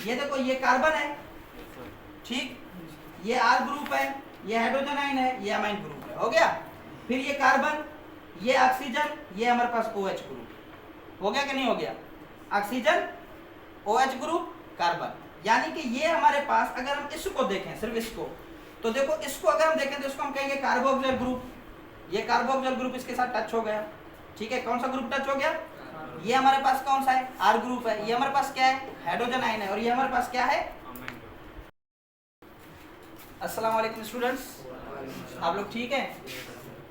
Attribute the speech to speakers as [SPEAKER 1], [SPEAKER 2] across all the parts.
[SPEAKER 1] ये देखो ये कार्बन है, ठीक, ये आर ग्रुप है, ये हाइड्रोजन आयन है, ये अमाइन ग्रुप है, हो गया। फिर ये कार्बन, ये ऑक्सीजन, ये हमारे पास OH ग्रुप, हो गया कि नहीं हो गया? ऑक्सीजन, OH ग्रुप, कार्बन, यानी कि ये हमारे पास, अगर हम इसको देखें सिर्फ इसको, तो देखो इसको अगर हम देखें तो इसको हम कहेंगे कार्बोक्सिल ग्रुप। ये कार्बोक्सिल ग्रुप इसके साथ टच हो गया, ठीक है। कौन सा ग्रुप टच हो गया? ये हमारे पास कौन सा है? आर ग्रुप है। ये हमारे पास क्या है? हाइड्रोजन आयन है। और ये हमारे पास क्या है? अस्सलाम वालेकुम स्टूडेंट्स, आप लोग ठीक हैं?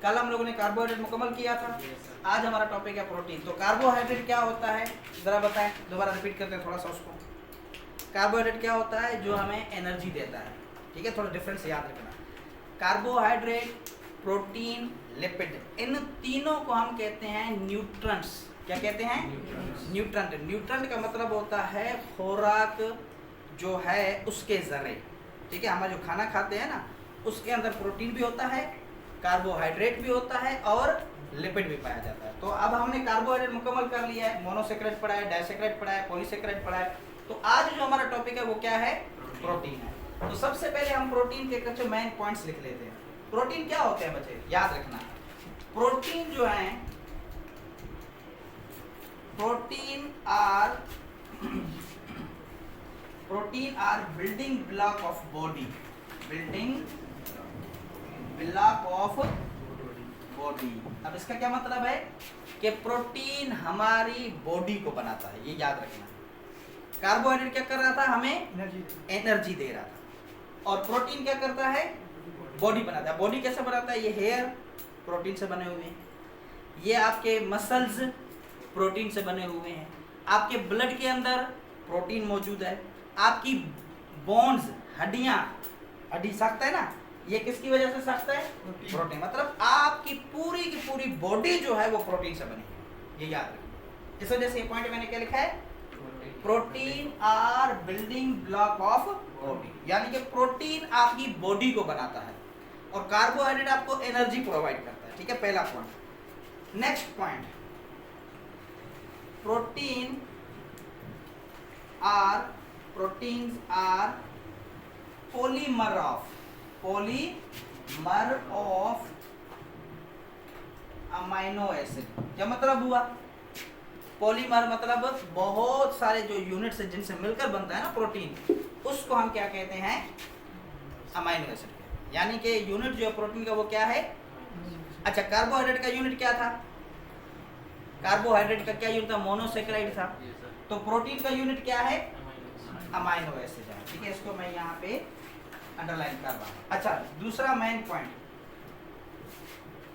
[SPEAKER 1] कल हम लोगों ने कार्बोहाइड्रेट मुकम्मल किया था, आज हमारा टॉपिक है प्रोटीन। तो कार्बोहाइड्रेट क्या होता है जरा बताएं, दोबारा रिपीट करते हैं थोड़ा सा उसको। कार्बोहाइड्रेट क्या होता है? जो हमें एनर्जी देता है, ठीक है। थोड़ा डिफरेंस याद रखना। कार्बोहाइड्रेट, प्रोटीन, लिपिड, इन तीनों को हम कहते हैं न्यूट्रंट्स। क्या कहते हैं? न्यूट्रंट। न्यूट्रंट का मतलब होता है खुराक जो है उसके जरिए, ठीक है। हमारा जो खाना खाते हैं ना, उसके अंदर प्रोटीन भी होता है, कार्बोहाइड्रेट भी होता है और लिपिड भी पाया जाता है। तो अब हमने कार्बोहाइड्रेट मुकम्मल कर लिया है, मोनोसेक्राइड पढ़ा है, डाइसेक्राइड पढ़ा है, पॉलीसेक्राइड पढ़ा है। तो आज जो हमारा टॉपिक है वो क्या है? प्रोटीन है। तो सबसे पहले हम प्रोटीन के कुछ मेन पॉइंट्स लिख लेते हैं। प्रोटीन क्या होते हैं बच्चे, याद रखना। प्रोटीन जो है, protein are building block of body, building block of body. अब इसका क्या मतलब है कि प्रोटीन हमारी बॉडी को बनाता है, ये याद रखना। कार्बोहाइड्रेट क्या कर रहा था? हमें एनर्जी दे रहा था। और प्रोटीन क्या करता है? बॉडी बनाता है। बॉडी कैसे बनाता है? ये हेयर प्रोटीन से बने हुए हैं, ये आपके मसल्स प्रोटीन से बने हुए हैं, आपके ब्लड के अंदर प्रोटीन मौजूद है, आपकी बोन्स, हड्डियां, हड्डी सकता है ना, ये किसकी वजह से सकता है? प्रोटीन। मतलब आपकी पूरी की पूरी बॉडी जो है वो प्रोटीन से बनी है, ये याद रखिए। इस वजह से ये पॉइंट मैंने क्या लिखा है? Protein are building block of body, यानी कि प्रोटीन आपकी बॉडी को बनाता है और कार्बोहाइड्रेट आपको एनर्जी प्रोवाइड करता है, ठीक है। पहला point. Next point, proteins are polymer of amino acid. क्या मतलब हुआ? पॉलीमर मतलब बहुत सारे जो यूनिट्स हैं जिनसे मिलकर बनता है ना प्रोटीन, उसको हम क्या कहते हैं? अमाइनो एसिड कहते हैं। यानी कि यूनिट जो है प्रोटीन का वो क्या है? अच्छा, कार्बोहाइड्रेट का यूनिट क्या था? कार्बोहाइड्रेट का क्या यूनिट था? मोनोसेक्राइड था। तो प्रोटीन का यूनिट क्या है? अमाइनो एसिड है, ठीक है। इसको मैं यहाँ पे अंडरलाइन कर रहा हूँ। अच्छा, दूसरा main point,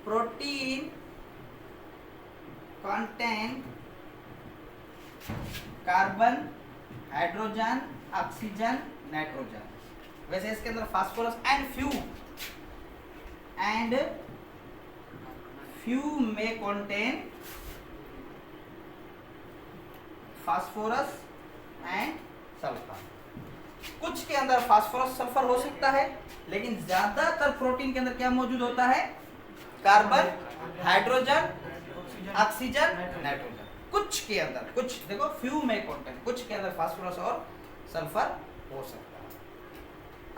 [SPEAKER 1] protein contain carbon, hydrogen, oxygen, nitrogen. वैसे इसके अंदर फास्फोरस एंड फ्यू में कंटेन फास्फोरस एंड सल्फर। कुछ के अंदर फास्फोरस सल्फर हो सकता है, लेकिन ज्यादातर प्रोटीन के अंदर क्या मौजूद होता है? Carbon, hydrogen, oxygen, nitrogen. कुछ के अंदर, कुछ देखो फ्यू में कंटेन, कुछ के अंदर फास्फोरस और सल्फर हो सकता है।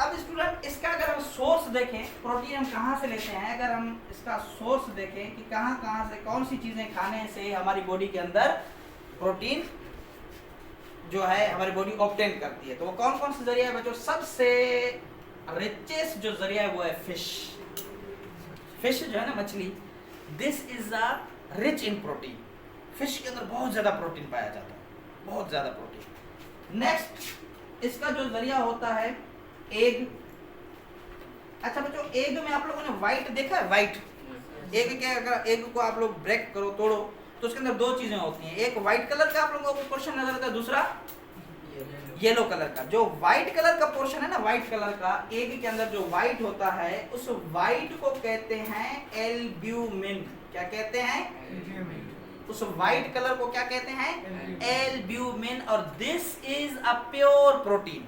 [SPEAKER 1] अब स्टूडेंट, इसका अगर हम सोर्स देखें, प्रोटीन हम कहाँ से लेते हैं, अगर हम इसका सोर्स देखें कि कहाँ से, कौन सी चीजें खाने से हमारी बॉडी के अंदर प्रोटीन जो है हमारी बॉडी ऑब्टेन करती है, तो वो कौन कौन से जरिया है बच्चों? सबसे रिचेस्ट जो जरिया है वो है फिश। फिश जो है ना, मछली, this is a rich in protein. Fish के अंदर बहुत ज्यादा प्रोटीन पाया जाता है, बहुत ज्यादा प्रोटीन। नेक्स्ट, इसका जो जरिया होता है एग। अच्छा बच्चों, एग में आप लोगों ने व्हाइट देखा है? व्हाइट एग क्या, अगर एग को आप लोग ब्रेक करो, तोड़ो, तो उसके अंदर दो चीजें होती हैं। एक व्हाइट कलर का आप लोगों को पोर्शन नजर आता है, दूसरा येलो कलर का। जो व्हाइट कलर का पोर्शन है ना, व्हाइट कलर का एग के अंदर जो व्हाइट होता है, उस व्हाइट को कहते हैं एल्ब्यूमिन। क्या कहते हैं? उस व्हाइट कलर को क्या कहते हैं? एल्ब्यूमिन। और this is a pure protein.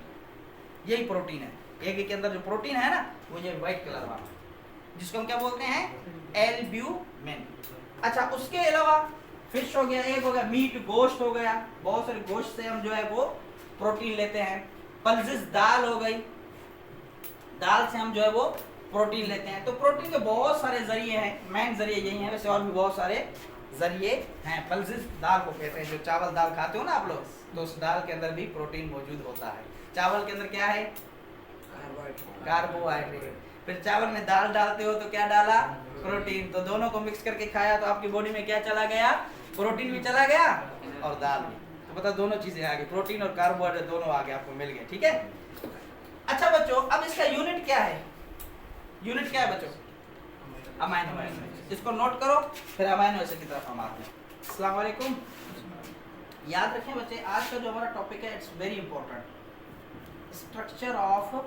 [SPEAKER 1] यही प्रोटीन है, एग के अंदर जो प्रोटीन है ना, वो ये व्हाइट कलर वाला, जिसको हम क्या बोलते हैं? एल्ब्यूमिन। अच्छा, उसके अलावा फिश हो गया, एग हो गया, मीट, गोश्त हो गया, बहुत सारे गोश्त से हम जो है वो प्रोटीन लेते हैं। पल्सेस दाल हो गई, दाल से हम जो है वो प्रोटीन लेते हैं। तो प्रोटीन के बहुत सारे जरिए हैं, मेन जरिए यही हैं, वैसे और भी बहुत सारे जरिए हैं। पल्सेस दाल को कहते हैं, जो चावल दाल खाते हो ना आप लोग, तो उस दाल के अंदर भी प्रोटीन मौजूद होता है। चावल के अंदर क्या है? कार्बोहाइड्रेट। फिर चावल में दाल डालते हो तो क्या डाला? प्रोटीन। तो दोनों को मिक्स करके खाया तो आपकी बॉडी में क्या चला गया? प्रोटीन भी चला गया और दाल भी। तो पता दोनों चीजें आ गई, प्रोटीन और कार्बोहाइड्रेट दोनों आगे आपको मिल गए। ठीक है। अच्छा बच्चों, अब इसका यूनिट क्या है? यूनिट क्या है बच्चों? Amino acid. इसको नोट करो, फिर अमाइनो एसिड की तरफ हम आते हैं। अस्सलाम वालेकुम। याद रखें बच्चे, आज का जो हमारा टॉपिक है it's very important. Structure of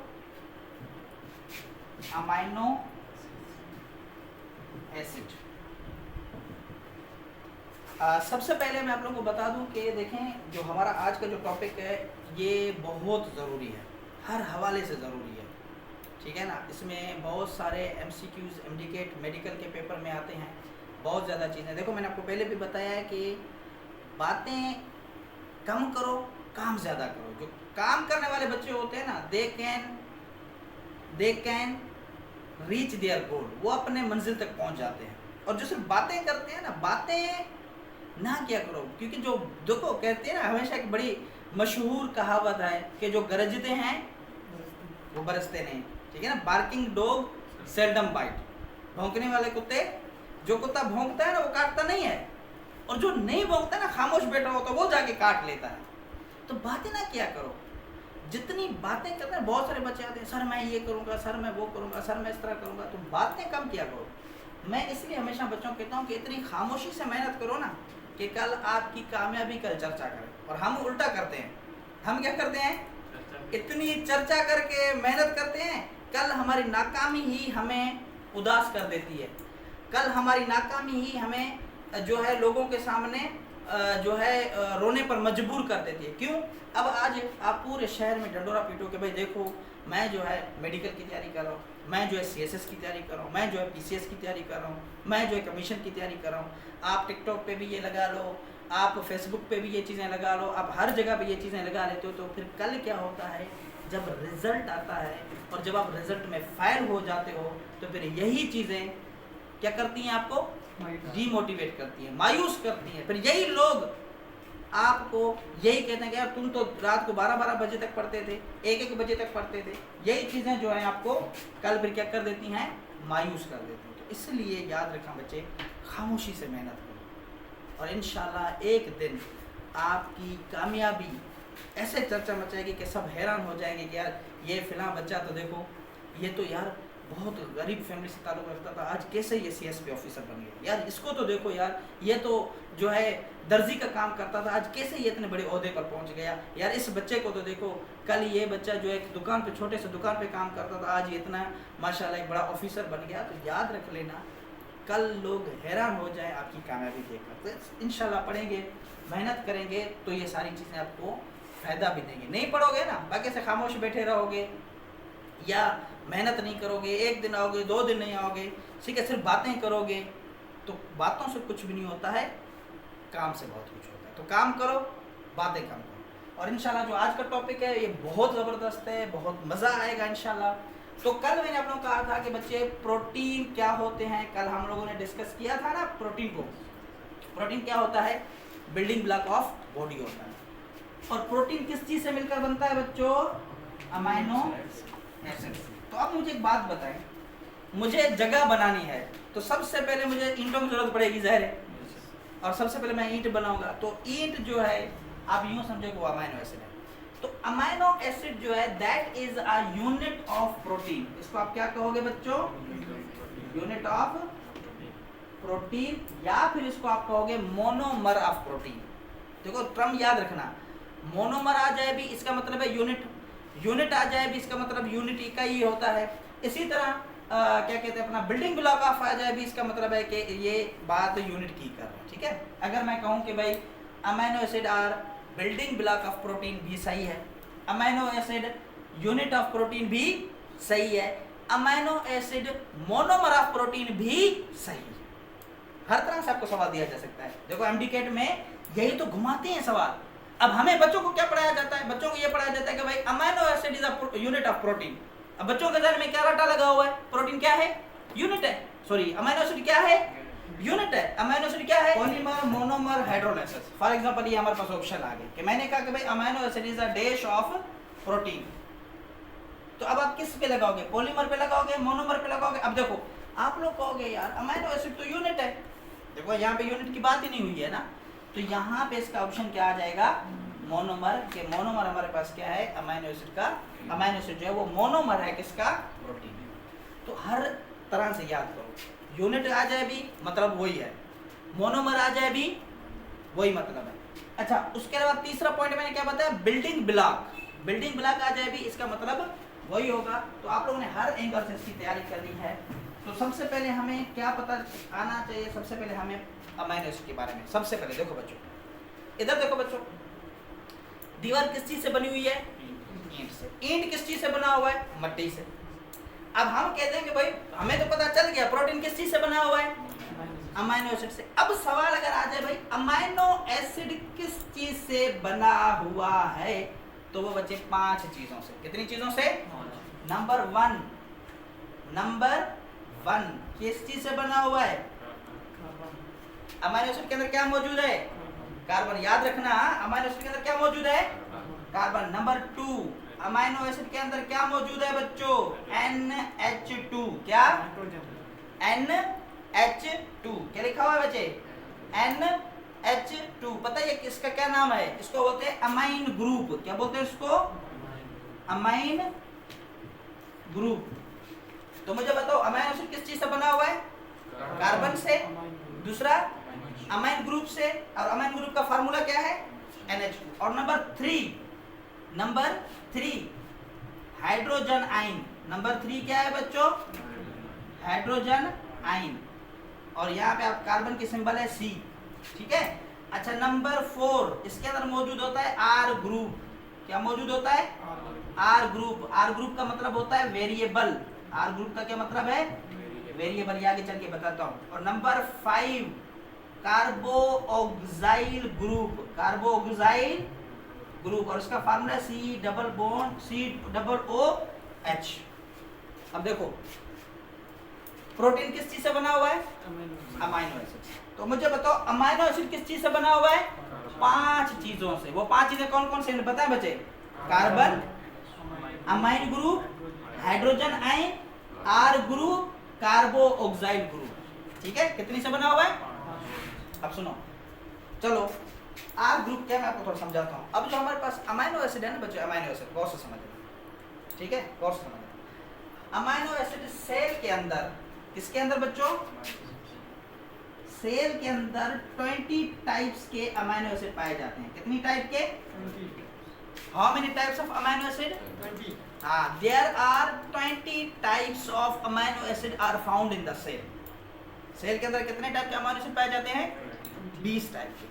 [SPEAKER 1] amino acid. सबसे पहले मैं आप लोगों को बता दूं कि देखें, जो हमारा आज का जो टॉपिक है ये बहुत ज़रूरी है, हर हवाले से ज़रूरी है। ठीक है ना। इसमें बहुत सारे MCQs, MDCAT मेडिकल के पेपर में आते हैं, बहुत ज़्यादा चीज़ें। देखो मैंने आपको पहले भी बताया है कि बातें कम करो, काम ज़्यादा करो। जो काम करने वाले बच्चे होते हैं ना, दे कैन रीच देयर गोल, वो अपने मंजिल तक पहुंच जाते हैं। और जो सिर्फ बातें करते हैं ना, बातें ना क्या करो, क्योंकि जो देखो कहते हैं ना, हमेशा एक बड़ी मशहूर कहावत है कि जो गरजते हैं वो बरसते नहीं। ठीक है ना। Barking dog seldom bite. भौंकने वाले कुत्ते, जो कुत्ता भौंकता है ना वो काटता नहीं है, और जो नहीं भौंकता ना, खामोश बैठा होता है, वो जाके काट लेता है। तो बातें ना क्या करो, जितनी बातें करते हैं। बहुत सारे बच्चे आते हैं, सर मैं ये करूँगा, सर मैं वो करूँगा, सर मैं इस तरह करूँगा। तो बातें कम किया करो। मैं इसलिए हमेशा बच्चों को कहता हूँ कि इतनी खामोशी से मेहनत करो ना कि कल आपकी कामयाबी कल चर्चा करें। और हम उल्टा करते हैं, हम क्या करते हैं? इतनी चर्चा करके मेहनत करते हैं, कल हमारी नाकामी ही हमें उदास कर देती है। कल हमारी नाकामी ही हमें जो है लोगों के सामने जो है रोने पर मजबूर कर देती है। क्यों? अब आज आप पूरे शहर में डंडोरा पीटो कि भाई देखो मैं जो है मेडिकल की तैयारी कर रहा हूँ, मैं जो है CSS की तैयारी कर रहा हूँ, मैं जो है PCS की तैयारी कर रहा हूँ, मैं जो है कमीशन की तैयारी कर रहा हूँ। आप टिकटॉक पे भी ये लगा लो, आप फेसबुक पे भी ये चीज़ें लगा लो, आप हर जगह पे ये चीज़ें लगा लेते हो। तो फिर कल क्या होता है, जब रिजल्ट आता है और जब आप रिजल्ट में फेल हो जाते हो, तो फिर यही चीज़ें क्या करती हैं? आपको डीमोटिवेट करती हैं, मायूस करती हैं। फिर यही लोग आपको यही कहते हैं कि यार तुम तो रात को 12-12 बजे तक पढ़ते थे, 1-1 बजे तक पढ़ते थे। यही चीज़ें जो हैं आपको कल फिर क्या कर देती हैं? मायूस कर देती हैं। तो इसलिए याद रखना बच्चे, खामोशी से मेहनत करो और इंशाल्लाह एक दिन आपकी कामयाबी ऐसे चर्चा मचाएगी कि सब हैरान हो जाएंगे कि यार ये फ़िलहाल बच्चा तो देखो, ये तो यार बहुत गरीब फैमिली से ताल्लुक़ रखता था, आज कैसे ये CSP ऑफिसर बन गया। यार इसको तो देखो यार, ये तो जो है दर्जी का काम करता था, आज कैसे ये इतने बड़े ओहदे पर पहुंच गया। यार इस बच्चे को तो देखो, कल ये बच्चा जो है दुकान पे, छोटे से दुकान पे काम करता था, आज ये इतना माशाल्लाह एक बड़ा ऑफिसर बन गया। तो याद रख लेना, कल लोग हैरान हो जाए आपकी कामयाबी देखकर। तो इंशाल्लाह पढ़ेंगे, मेहनत करेंगे तो ये सारी चीज़ें आपको फ़ायदा भी देंगी। नहीं पढ़ोगे ना, बाकी से खामोश बैठे रहोगे या मेहनत नहीं करोगे, एक दिन आओगे 2 दिन नहीं आओगे, ठीक है, सिर्फ बातें करोगे, तो बातों से कुछ भी नहीं होता है, काम से बहुत कुछ होता है। तो काम करो, बातें कम करो। और इंशाल्लाह जो आज का टॉपिक है ये बहुत ज़बरदस्त है, बहुत मज़ा आएगा इंशाल्लाह। तो कल मैंने आप लोगों को कहा था कि बच्चे प्रोटीन क्या होते हैं, कल हम लोगों ने डिस्कस किया था ना प्रोटीन को। प्रोटीन क्या होता है? बिल्डिंग ब्लॉक ऑफ बॉडी होता है। और प्रोटीन किस चीज़ से मिलकर बनता है बच्चों? Amino acid. तो अब मुझे एक बात बताएं, मुझे जगह बनानी है तो सबसे पहले मुझे ईंटों की जरूरत पड़ेगी, ज़ाहिर है। और सबसे पहले मैं ईंट बनाऊंगा, तो ईंट जो है आप यूं समझो कि वो अमाइनो एसिड है। तो अमाइनो एसिड जो है that is a unit of protein. इसको आप क्या कहोगे बच्चों? यूनिट ऑफ प्रोटीन, या फिर इसको आप कहोगे मोनोमर ऑफ प्रोटीन। देखो टर्म याद रखना, मोनोमर आ जाए भी इसका मतलब है यूनिट, यूनिट आ जाए भी इसका मतलब यूनिट का ही होता है। इसी तरह क्या कहते हैं अपना बिल्डिंग ब्लॉक ऑफ आ जाए भी इसका मतलब है कि ये बात यूनिट की कर रहा है। ठीक है। अगर मैं कहूँ कि भाई amino acid are building block of protein भी सही है, amino acid unit of protein भी सही है, amino acid monomer of protein भी सही है। हर तरह से आपको सवाल दिया जा सकता है। देखो MDCAT में यही तो घुमाते हैं सवाल। अब हमें बच्चों को क्या पढ़ाया जाता है? बच्चों को ये पढ़ाया जाता है कि भाई amino acid is a unit of protein. अब बच्चों के ध्यान में क्या रटा लगा हुआ है? प्रोटीन क्या है? यूनिट है। सॉरी, अमाइनो एसिड क्या है? यूनिट है। अमाइनो एसिड क्या है? Polymer, monomer, hydrolysis. For example ये हमारे पास ऑप्शन आ गए कि मैंने कहा कि भाई amino acid is a dash of protein. तो अब आप किस पे लगाओगे? पॉलीमर पे लगाओगे, मोनोमर पे लगाओगे? अब देखो आप लोग कहोगे यार अमाइनो एसिड तो यूनिट है। देखो यहाँ पे यूनिट की बात ही नहीं हुई है ना, तो यहाँ पे इसका ऑप्शन क्या आ जाएगा? मोनोमर। के मोनोमर हमारे पास क्या है? अमाइनो एसिड का। अमाइनो एसिड जो है वो मोनोमर है किसका? प्रोटीन। तो हर तरह से याद करो, यूनिट आ जाए भी मतलब वही है, मोनोमर आ जाए भी वही मतलब है। अच्छा, उसके अलावा तीसरा पॉइंट मैंने क्या बताया? Building block. बिल्डिंग ब्लॉक आ जाए भी इसका मतलब वही होगा। तो आप लोगों ने हर एंगल से इसकी तैयारी करनी है। तो सबसे पहले हमें क्या पता आना चाहिए? सबसे पहले हमें अमाइनो एसिड के बारे में। सबसे पहले देखो बच्चों, इधर देखो बच्चों, दीवार किस चीज से बनी हुई है? ईंट से। ईंट किस चीज से बना हुआ है? मिट्टी से। अब हम कहते हैं कि भाई हमें तो पता चल गया प्रोटीन किस चीज से बना हुआ है? अमाइनो एसिड से। अब सवाल अगर आ जाए भाई अमाइनो एसिड किस चीज से बना हुआ है, तो वो बच्चे 5 चीजों से। कितनी चीजों से? नंबर 1 किस चीज से बना हुआ है? अमाइनो एसिड के अंदर क्या मौजूद है? कार्बन। याद रखना, अमाइनो एसिड के अंदर क्या मौजूद है? कार्बन। नंबर 2, अमाइनो एसिड के अंदर क्या मौजूद है बच्चों? NH2। क्या? NH2। क्या लिखा हुआ है बच्चे? NH2। पता है ये किसका क्या नाम है? इसको बोलते हैं अमाइन ग्रुप। क्या बोलते हैं इसको? Amine group. तो मुझे बताओ अमाइनो एसिड किस चीज से बना हुआ है? कार्बन से। दूसरा अमाइन ग्रुप से। और अमाइन ग्रुप का फार्मूला क्या है? NH2। और नंबर 3 हाइड्रोजन आयन। नंबर 3 क्या है बच्चों? Hydrogen ion. और यहाँ पे आप कार्बन की सिंबल है C। ठीक है। अच्छा, नंबर 4 इसके अंदर मौजूद होता है R ग्रुप। क्या मौजूद होता है? R group. R ग्रुप का मतलब होता है वेरिएबल। R ग्रुप का क्या मतलब है? वेरिएबल। ये आगे चल के बताता हूँ। और number 5 carboxyl group. Carboxyl group. और इसका फार्मूला COOH। अब देखो प्रोटीन किस चीज से बना हुआ है? Amino acid. तो मुझे बताओ अमाइनो एसिड किस चीज से बना हुआ है? 5 चीजों से। वो 5 चीजें कौन कौन से बताएं बच्चे? Carbon, amine group, hydrogen ion, R group, carboxyl group. ठीक है। कितनी से बना हुआ है? अब सुनो, चलो R ग्रुप क्या मैं आपको थोड़ा समझाता हूँ। अब जो हमारे पास अमाइनो एसिड है ना बच्चों, अमाइनो एसिड गौर से समझना। ठीक है, गौर से समझना। अमाइनो एसिड सेल के अंदर, किसके अंदर बच्चों? सेल के अंदर 20 टाइप्स के अमाइनो एसिड पाए जाते हैं। कितनी टाइप के? 20। How many types of amino acid? 20। हाँ, there are 20 types of amino acid are found in the cell. Cell के अंदर कितने टाइप के अमाइनो एसिड पाए जाते हैं? 20 टाइप के।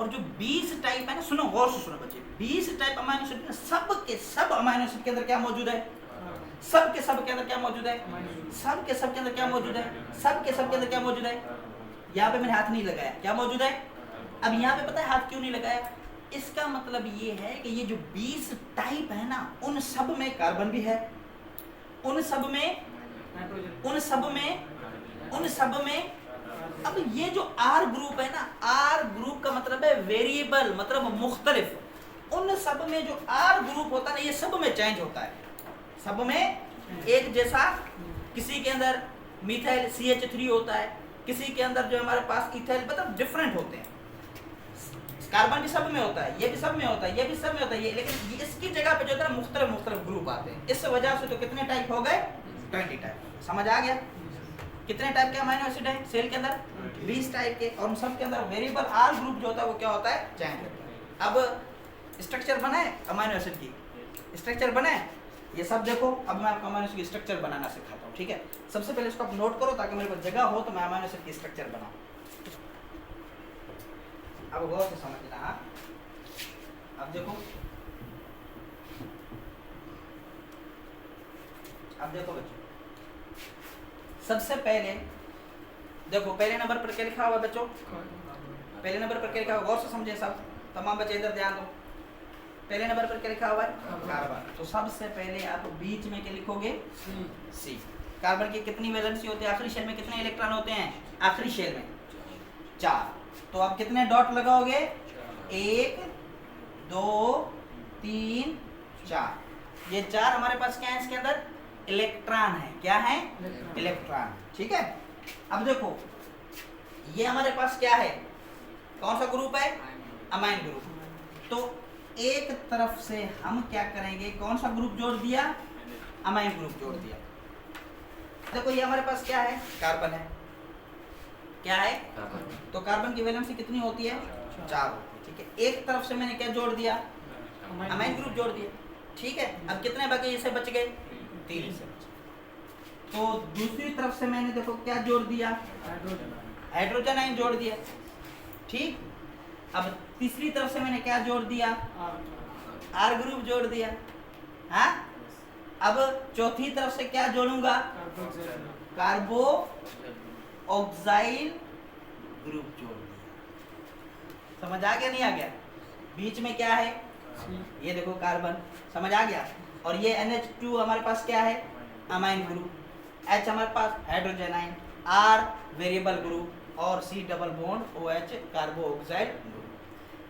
[SPEAKER 1] और जो 20 टाइप है ना, सुनो गौर से सुनो बच्चे, 20 टाइप अमाइनो एसिड, सब के सब अमाइनो एसिड के अंदर क्या मौजूद है? सब के सब के अंदर क्या मौजूद है? सब के सब के अंदर क्या मौजूद है? सब के सब के अंदर क्या मौजूद है? यहाँ पे मैंने हाथ नहीं लगाया। क्या मौजूद है? अब यहाँ पे पता है हाथ क्यों नहीं लगाया? इसका मतलब ये है कि ये जो 20 टाइप है ना, उन सब में कार्बन भी है, उन सब में अब ये जो R ग्रुप है ना, R ग्रुप का मतलब है वेरिएबल, मतलब मुख्तलिफ। उन सब में जो R ग्रुप होता है ना, ये सब में चेंज होता है, सब में एक जैसा। किसी के अंदर मिथाइल CH3 होता है, किसी के अंदर जो हमारे पास इथाइल, मतलब डिफरेंट होते हैं। कार्बन भी सब में होता है, ये भी सब में होता है, ये भी सब में होता है, लेकिन इसकी जगह पे जो है ना मुख्तलिफ ग्रुप आते हैं। इस वजह से तो कितने टाइप हो गए? 20 टाइप। समझ आ गया? कितने टाइप के अमाइनो एसिड है सेल के अंदर? 20 टाइप के। और उन सब के अंदर वेरिएबल R ग्रुप जो होता है वो क्या होता है? चेंज होता है। अब स्ट्रक्चर बनाए अमाइनो एसिड की, स्ट्रक्चर बनाए ये सब देखो। अब मैं आपको अमाइनो एसिड की स्ट्रक्चर बनाना सिखाता हूँ। ठीक है, सबसे पहले इसको आप नोट करो ताकि मेरे पास जगह हो तो मैं अमाइनो एसिड की स्ट्रक्चर बनाऊँ। अब गौर से समझना। अब देखो, बच्चों, सबसे पहले देखो पहले नंबर पर क्या लिखा हुआ बच्चों? पहले नंबर पर क्या लिखा हुआ? गौर से समझे सब, तमाम बच्चे इधर ध्यान दो। पहले नंबर पर क्या लिखा हुआ है? कार्बन। तो सबसे पहले आप बीच में क्या लिखोगे? सी। कार्बन की कितनी वैलेंसी होती है? आखिरी शेल में कितने इलेक्ट्रॉन होते हैं? आखिरी शेल में 4। तो आप कितने डॉट लगाओगे? 1 2 3 4। ये 4 हमारे पास क्या है? इसके अंदर इलेक्ट्रॉन है। क्या है? इलेक्ट्रॉन। ठीक है। अब देखो ये हमारे पास क्या है? कौन सा ग्रुप है? Amine group. तो एक तरफ से हम क्या करेंगे? कौन सा ग्रुप जोड़ दिया? अमाइन ग्रुप जोड़ दिया। देखो ये हमारे पास क्या है? कार्बन है। क्या है? तो कार्बन की वैलेंसी कितनी होती है? 4 होती है। ठीक है। एक तरफ से मैंने क्या जोड़ दिया? अमाइन ग्रुप जोड़ दिया। ठीक है। अब कितने बचे? इसे बच गए 3 से। तो दूसरी तरफ से मैंने देखो क्या जोड़ दिया? हाइड्रोजन आयन जोड़ दिया। ठीक। अब तीसरी तरफ से मैंने क्या जोड़ दिया? आर ग्रुप जोड़ दिया। हाँ। अब चौथी तरफ से क्या जोड़ूंगा? कार्बो ऑक्साइल ग्रुप जोड़ दिया। समझ आ गया? नहीं आ गया? बीच में क्या है? ये देखो कार्बन। समझ आ गया? और ये NH2 हमारे पास क्या है? Amine group. H हमारे पास hydrogen ion, R variable group और C double bond OH carbo oxide group.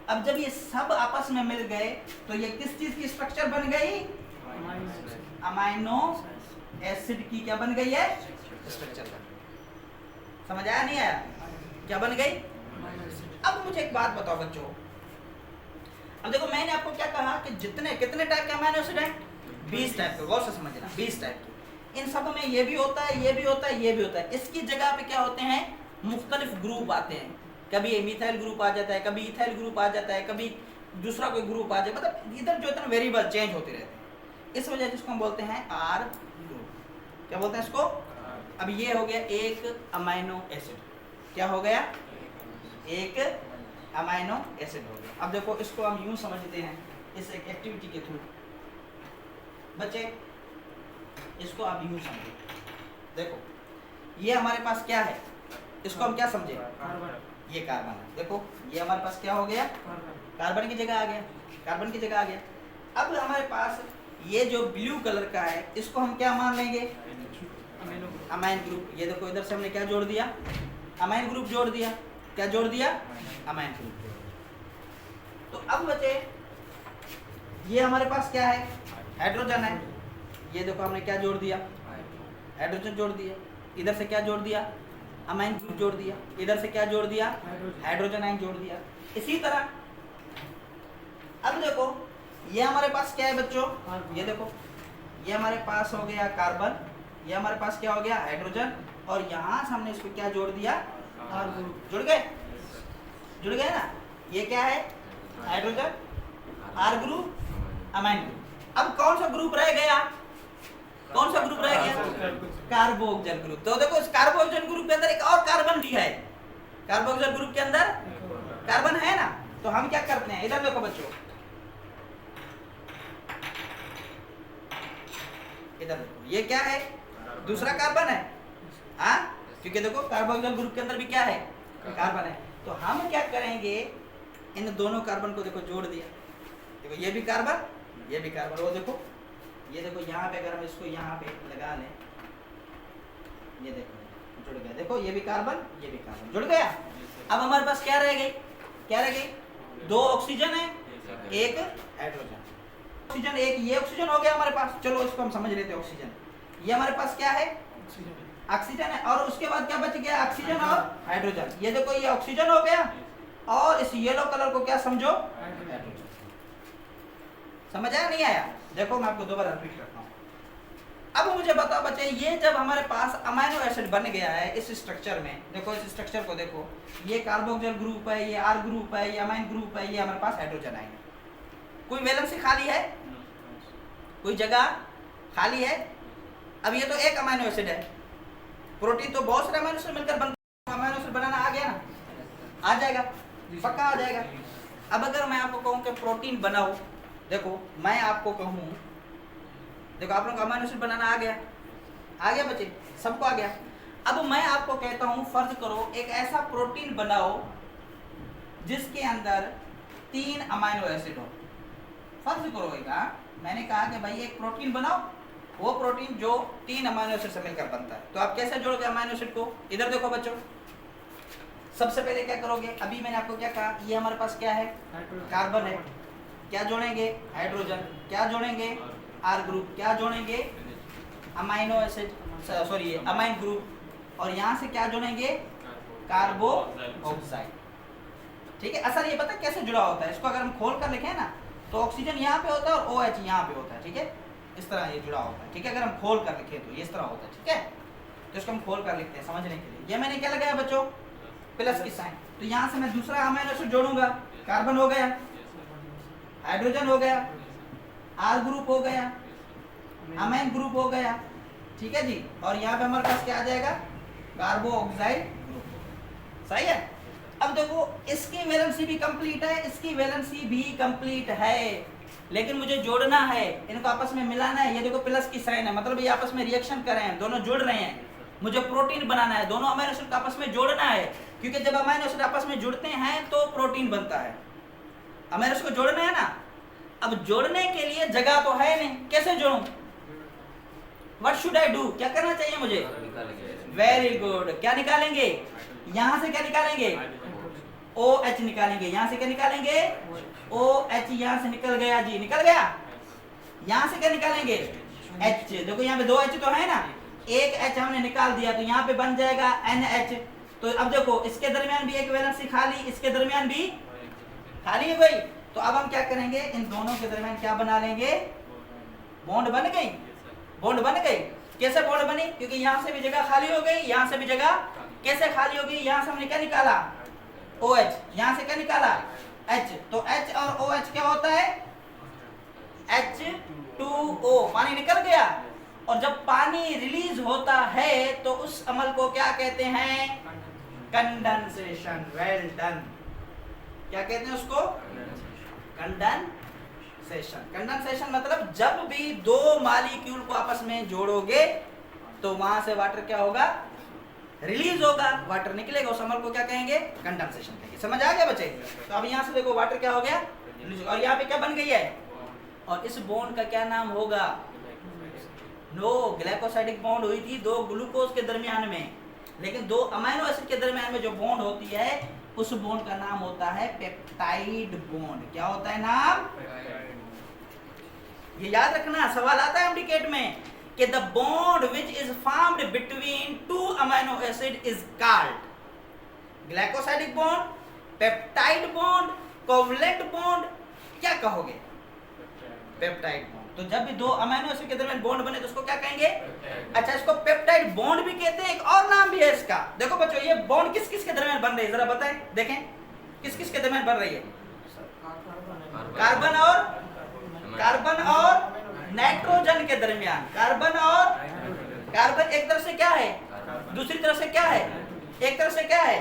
[SPEAKER 1] अब जब ये सब आपस में मिल गए तो ये किस चीज की स्ट्रक्चर बन गई? अमाइनो एसिड की क्या बन गई है? स्ट्रक्चर बन गई। समझ आया? नहीं आया? क्या बन गई? अब मुझे एक बात बताओ बच्चों। अब देखो मैंने आपको क्या कहा कि कितने टाइप के अमाइनो एसिड हैं? 20 टाइप के। गौर से समझना, 20 टाइप के। इन सब में ये भी होता है, ये भी होता है, ये भी होता है। इसकी जगह पे क्या होते हैं? मुख्तलिफ ग्रुप आते हैं। कभी ये मिथाइल ग्रुप आ जाता है, कभी इथाइल ग्रुप आ जाता है, कभी दूसरा कोई ग्रुप आ जाए। मतलब इधर जो है वेरिएबल चेंज होते रहते हैं। इस वजह से इसको हम बोलते हैं आर ग्रुप। क्या बोलते हैं इसको? अब ये हो गया एक अमाइनो एसिड। क्या हो गया? एक अमाइनो एसिड हो गया। अब देखो इसको हम यूं समझते हैं इस एक एक्टिविटी के थ्रू। बच्चे इसको आप यूं समझो। देखो ये हमारे पास क्या है? इसको हम क्या समझे? ये कार्बन है। देखो ये हमारे पास क्या हो गया? कार्बन की जगह आ गया। कार्बन की जगह आ गया। अब हमारे पास ये जो ब्लू कलर का है इसको हम क्या मान लेंगे? Amine group. ये देखो इधर से हमने क्या जोड़ दिया? अमाइन ग्रुप जोड़ दिया। क्या जोड़ दिया? अमाइन ग्रुप जोड़ दिया। तो अब बचे ये हमारे पास क्या है? हाइड्रोजन है। ये देखो हमने क्या जोड़ दिया? हाइड्रोजन जोड़ दिया। इधर से क्या जोड़ दिया? अमाइन ग्रुप जोड़ दिया। इधर से क्या जोड़ दिया? हाइड्रोजन आयन जोड़ दिया। इसी तरह अब देखो ये हमारे पास क्या है बच्चों? ये देखो ये हमारे पास हो गया कार्बन, ये हमारे पास क्या हो गया? हाइड्रोजन। और यहाँ से हमने इसको क्या जोड़ दिया? R group. जुड़ गए? जुड़ गए ना? ये क्या है? Hydrogen, R group, amine group. अब कौन सा ग्रुप रह गया? कौन सा ग्रुप रह गया? Carboxyl group. तो देखो इस कार्बोक्सिल ग्रुप के अंदर एक और कार्बन भी है। कार्बोक्सिल ग्रुप के अंदर कार्बन है ना? तो हम क्या करते हैं? इधर देखो बच्चों, इधर देखो ये क्या है? दूसरा कार्बन है। हाँ, क्योंकि देखो कार्बोक्सिल ग्रुप के अंदर भी क्या है? कार्बन है। तो हम क्या करेंगे? इन दोनों कार्बन को देखो जोड़ दिया। देखो ये भी कार्बन, ये भी कार्बन। वो देखो ये देखो यहाँ पे अगर हम इसको यहाँ पे लगा लें, ये देखो जुड़ गया। देखो ये भी कार्बन, ये भी कार्बन जुड़ गया। अब हमारे पास क्या रह गई? क्या रह गई? 2 ऑक्सीजन है, एक हाइड्रोजन। ऑक्सीजन एक, ये ऑक्सीजन हो गया हमारे पास। चलो इसको हम समझ लेते हैं। ऑक्सीजन ये हमारे पास क्या है? ऑक्सीजन है। और उसके बाद क्या बच गया? ऑक्सीजन और हाइड्रोजन। ये देखो ये ऑक्सीजन हो गया और इस येलो कलर को क्या समझो? हाइड्रोजन। समझ आया? नहीं आया? देखो मैं आपको दोबारा रिपीट करता हूँ। अब मुझे बताओ बच्चे, ये जब हमारे पास अमाइनो एसिड बन गया है इस स्ट्रक्चर में, देखो इस स्ट्रक्चर को देखो, ये कार्बोक्सिल ग्रुप है, ये आर ग्रुप है, ये अमाइन ग्रुप है, ये हमारे पास हाइड्रोजन आयन। कोई वैलेंसी खाली है? कोई जगह खाली है? अब ये तो एक अमाइनो एसिड है। प्रोटीन तो बहुत सारे अमाइनो एसिड मिलकर बनता है। अमाइनो एसिड बनाना आ गया ना? आ जाएगा, पक्का आ जाएगा। अब अगर मैं आपको कहूँ कि प्रोटीन बनाओ, देखो मैं आपको कहूँ, देखो आप लोग अमाइनो एसिड बनाना आ गया? आ गया बच्चे? सबको आ गया। अब मैं आपको कहता हूँ फर्ज करो एक ऐसा प्रोटीन बनाओ जिसके अंदर 3 अमाइनो एसिड हो। फर्ज करोगे मैंने कहा कि भाई एक प्रोटीन बनाओ, वो प्रोटीन जो 3 अमीनो एसिड से मिलकर बनता है, तो आप कैसे जोड़ोगे अमीनो एसिड को? इधर देखो बच्चों, सबसे पहले क्या करोगे? अभी मैंने आपको क्या कहा, ये हमारे पास क्या है? कार्बन है। क्या जोड़ेंगे? हाइड्रोजन। क्या जोड़ेंगे? R group. क्या जोड़ेंगे? Amino acid, sorry amine group. और यहाँ से क्या जोड़ेंगे? Carboxyl. ठीक है। असल ये पता है कैसे जुड़ा होता है? इसको अगर हम खोल कर लिखें ना, तो ऑक्सीजन यहाँ पे होता है और OH यहाँ पे होता है। ठीक है, इस तरह ये जुड़ा होता है। ठीक है, अगर हम खोल कर लिखें तो ये इस तरह होता है। ठीक है, तो इसको हम खोल कर लिखते हैं समझने के लिए। ये मैंने क्या लगाया बच्चों? प्लस की साइन। तो यहाँ से मैं दूसरा अमीनो एसिड जोड़ूंगा, कार्बन हो गया, हाइड्रोजन हो गया, आर ग्रुप हो गया, अमाइन ग्रुप हो गया। ठीक है जी। और यहाँ पे हमारे पास क्या आ जाएगा? कार्बो ऑक्साइड ग्रुप। सही है। अब देखो, इसकी वैलेंसी भी कंप्लीट है, इसकी वैलेंसी भी कंप्लीट है, लेकिन मुझे जोड़ना है, इनको आपस में मिलाना है। ये देखो प्लस की साइन है, मतलब ये आपस में रिएक्शन कर रहे हैं, दोनों जुड़ रहे हैं। मुझे प्रोटीन बनाना है, दोनों अमीनो एसिड आपस में जोड़ना है, क्योंकि जब अमीनो एसिड आपस में जुड़ते हैं तो प्रोटीन बनता है। अमीनो एसिड को जोड़ना है ना। अब जोड़ने के लिए जगह तो है नहीं, कैसे जोड़ूं? What should I do? क्या करना चाहिए मुझे? Very good. क्या निकालेंगे? यहां से क्या निकालेंगे? OH निकालेंगे। यहां से क्या निकालेंगे? OH। यहां से निकल गया जी, निकल गया। यहां से क्या निकालेंगे? H। देखो यहाँ पे 2 H तो है ना, एक H हमने निकाल दिया, तो यहाँ पे बन जाएगा NH। तो अब देखो, इसके दरमियान भी एक वैलेंसी खाली, इसके दरमियान भी खाली है भाई। तो अब हम क्या करेंगे? इन दोनों के दरमियान क्या बना लेंगे? बॉन्ड बन गई। बॉन्ड बन गई। कैसे बॉन्ड बनी? क्योंकि यहाँ से भी जगह खाली हो गई, यहाँ से भी जगह कैसे खाली होगी? यहाँ से हमने क्या निकाला? OH। यहाँ से क्या निकाला? H। तो H और OH क्या होता है? H2O। पानी निकल गया। और जब पानी रिलीज होता है तो उस अमल को क्या कहते हैं? कंडेंसेशन। Well done. क्या कहते हैं उसको? कंडेंसेशन। कंडेंसेशन मतलब जब भी 2 मॉलिक्यूल को आपस में जोड़ोगे तो वहां से वाटर क्या होगा? रिलीज होगा, वाटर निकलेगा। उस अमल को क्या कहेंगे? कंडेंसेशन कहेंगे। समझ आ गया बच्चे? तो अब यहाँ से देखो, वाटर क्या हो गया? और यहाँ पे क्या बन गई है? और इस बॉन्ड का क्या नाम होगा? नो ग्लाइकोसाइडिक बॉन्ड हुई थी 2 ग्लूकोज के दरमियान में, लेकिन 2 अमीनो एसिड के दरमियान में जो बॉन्ड होती है उस बॉन्ड का नाम होता है पेप्टाइड बॉन्ड। क्या होता है नाम? ये याद रखना, सवाल आता है एमडीकेट में कि the bond which is formed between 2 amino acid is called glycosidic bond, peptide bond, covalent bond. क्या कहोगे? Peptide bond. तो जब भी 2 अमीनो एसिड के दरमियान बॉन्ड बने तो उसको क्या कहेंगे? अच्छा, इसको पेप्टाइड बॉन्ड भी कहते हैं। एक और नाम भी है इसका। देखो बच्चों, ये बॉन्ड किस किस के दरमियान बन रही है जरा बताएं, देखें किस किस के दरमियान बन रही है? कार्बन और नाइट्रोजन के दरमियान। कार्बन एक तरफ से क्या है, दूसरी तरफ से क्या है? एक तरफ से क्या है,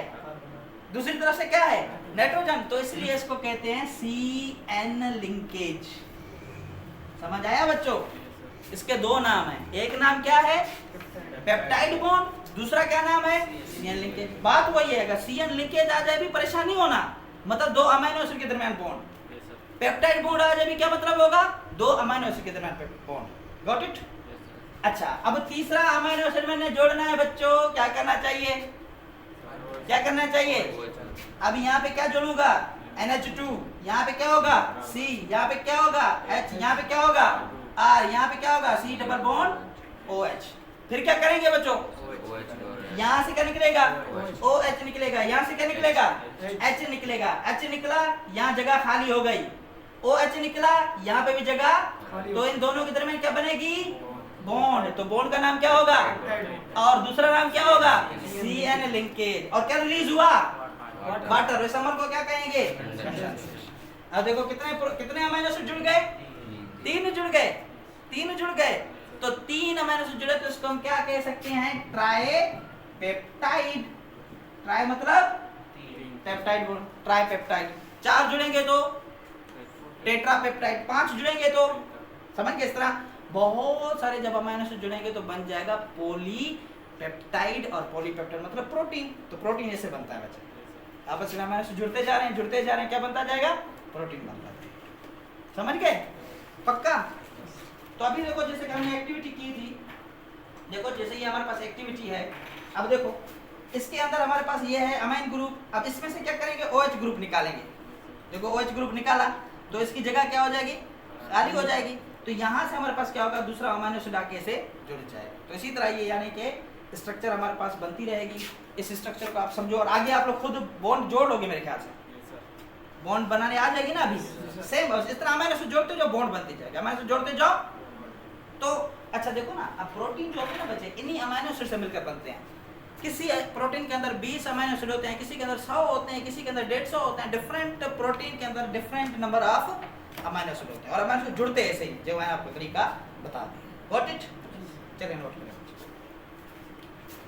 [SPEAKER 1] दूसरी तरफ से क्या है? नाइट्रोजन। तो इसलिए इसको कहते हैं CN लिंकेज। समझ आया बच्चों? इसके 2 नाम हैं। एक नाम क्या है? पेप्टाइड बॉन्ड, दूसरा क्या नाम है? CN linkage. बात वही है, अगर CN लिंकेज आ जाए भी परेशानी होना, मतलब 2 अमीनो एसिड के दरमियान बॉन्ड। पेप्टाइड बॉन्ड आ जाए भी क्या मतलब होगा? 2 अमीनो एसिड के दरमियान बॉन्ड। Got it? अच्छा, अब तीसरा अमीनो एसिड मैंने जोड़ना है बच्चों, क्या करना चाहिए? क्या करना चाहिए? अब यहाँ पे क्या जोड़ूंगा? NH2। यहाँ पे क्या होगा? C। यहाँ पे क्या होगा? H। यहाँ पे क्या होगा? R। यहाँ पे क्या होगा? C double bond OH। फिर क्या करेंगे बच्चों? यहाँ से क्या निकलेगा? OH निकलेगा। यहाँ से क्या निकलेगा? H निकलेगा। H निकला, यहाँ जगह खाली हो गई। OH निकला, यहाँ पे भी जगह, तो इन दोनों के दरमियान क्या बनेगी? बॉन्ड। तो बॉन्ड का नाम क्या होगा? और दूसरा नाम क्या होगा? CN linkage. और क्या रिलीज हुआ? वाटर। इस अमल को क्या कहेंगे? अब देखो कितने अमीनो एसिड जुड़ गए? 3 जुड़ गए। 3 जुड़ गए। तो 3 अमीनो एसिड जुड़े तो इसको हम क्या कह सकते हैं? ट्राइपेप्टाइड। ट्राई मतलब पेप्टाइड, ट्राइपेप्टाइड। 4 जुड़ेंगे तो टेट्रापेप्टाइड, 5 जुड़ेंगे तो समझ गए? इस तरह बहुत सारे जब अमीनो एसिड जुड़ेंगे तो बन जाएगा पॉलीपेप्टाइड। और पॉलीपेप्टाइड मतलब प्रोटीन। तो प्रोटीन ऐसे बनता है बच्चे, आपस में अमीनो एसिड जुड़ते जा रहे हैं, क्या बनता जाएगा? प्रोटीन बनता है। समझ गए? पक्का? तो अभी देखो जैसे कि हमने एक्टिविटी की थी, देखो जैसे ये हमारे पास एक्टिविटी है, अब देखो इसके अंदर हमारे पास ये है अमाइन ग्रुप। अब इसमें से क्या करेंगे, OH ग्रुप निकालेंगे। देखो OH ग्रुप निकाला तो इसकी जगह क्या हो जाएगी, खाली हो जाएगी। तो यहाँ से हमारे पास क्या होगा, दूसरा अमाइनो एसिड आके से जुड़ जाएगा। तो इसी तरह ये यानी कि स्ट्रक्चर हमारे पास बनती रहेगी। इस स्ट्रक्चर को आप समझो और आगे आप लोग खुद बॉन्ड जोड़ लोगे मेरे ख्याल से, बॉन्ड बनाने आ जाएगी ना अभी। सेम इस तरह अमाइनो एसिड जोड़ते जाओ, बॉन्ड बनती जाएगी, अमाइनो एसिड जोड़ते जाओ। तो अच्छा देखो ना, अब प्रोटीन जो होते हैं ना बच्चे, इन्हीं अमाइनो एसिड से मिलकर बनते हैं। किसी प्रोटीन के अंदर 20 अमाइनो एसिड होते हैं, किसी के अंदर 100 होते हैं, किसी के अंदर 150 होते हैं। डिफरेंट प्रोटीन के अंदर different number of amino acid होते हैं और अमाइनो एसिड जुड़ते हैं ऐसे ही, जो मैंने आपको तरीका बता दिया। Got it? चलिए नोट करें।